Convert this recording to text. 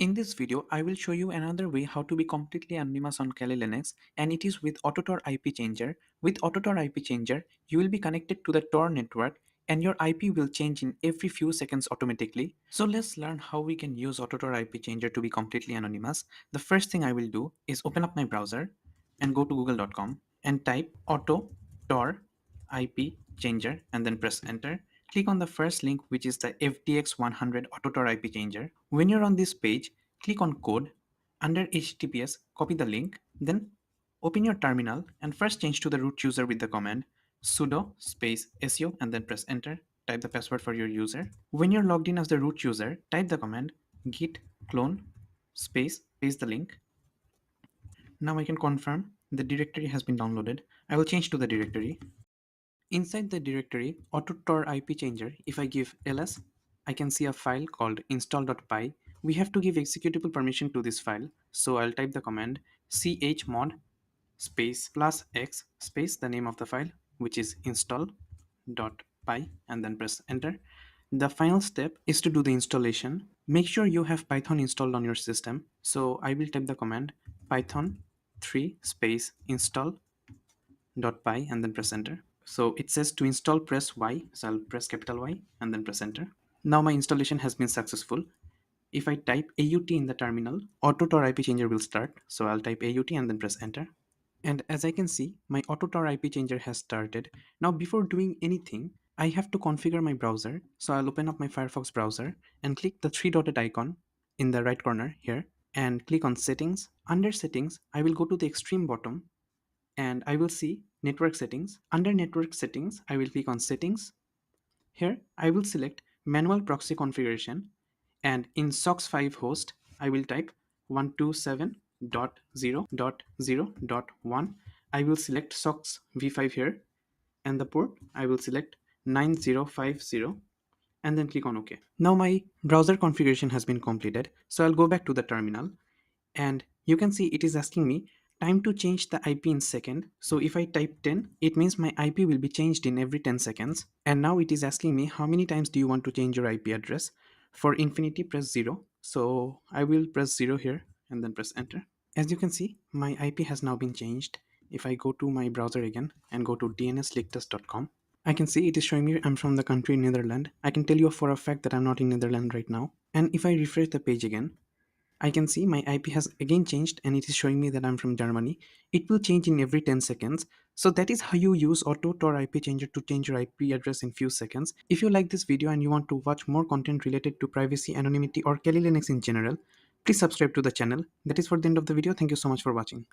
In this video, I will show you another way how to be completely anonymous on Kali Linux, and it is with AutoTor IP Changer. With AutoTor IP Changer, you will be connected to the Tor network and your IP will change in every few seconds automatically. So let's learn how we can use AutoTor IP Changer to be completely anonymous. The first thing I will do is open up my browser and go to google.com and type AutoTor IP Changer and then press enter. Click on the first link, which is the FTX100 AutoTor IP Changer. When you're on this page, click on code. Under HTTPS, copy the link, then open your terminal and first change to the root user with the command sudo space su and then press enter. Type the password for your user. When you're logged in as the root user, type the command git clone space paste the link. Now I can confirm the directory has been downloaded. I will change to the directory. Inside the directory AutoTor IP Changer, if I give ls, I can see a file called install.py. We have to give executable permission to this file, so I'll type the command chmod space plus x space the name of the file, which is install.py, and then press enter. The final step is to do the installation. Make sure you have Python installed on your system, so I will type the command python 3 space install.py and then press enter. So it says to install press Y, so I'll press capital Y and then press enter. Now my installation has been successful. If I type AUT in the terminal, AutoTor IP Changer will start. So I'll type AUT and then press enter. And as I can see, my AutoTor IP Changer has started. Now before doing anything, I have to configure my browser. So I'll open up my Firefox browser and click the three dotted icon in the right corner here and click on settings. Under settings, I will go to the extreme bottom and I will see network settings. Under network settings, I will click on settings. Here, I will select manual proxy configuration, and in SOCKS 5 host, I will type 127.0.0.1. I will select SOCKS v5 here, and the port I will select 9050 and then click on OK. Now my browser configuration has been completed, so I'll go back to the terminal and you can see it is asking me time to change the IP in second. So if I type 10, it means my IP will be changed in every 10 seconds. And now it is asking me how many times do you want to change your IP address. For infinity, press 0. So I will press 0 here and then press enter. As you can see, my IP has now been changed. If I go to my browser again and go to dnslicktest.com, I can see it is showing me I'm from the country Netherlands. I can tell you for a fact that I'm not in Netherlands right now. And if I refresh the page again, I can see my IP has again changed and it is showing me that I'm from Germany. It will change in every 10 seconds. So that is how you use AutoTor IP Changer to change your IP address in few seconds. If you like this video and you want to watch more content related to privacy, anonymity or Kali Linux in general, please subscribe to the channel. That is for the end of the video. Thank you so much for watching.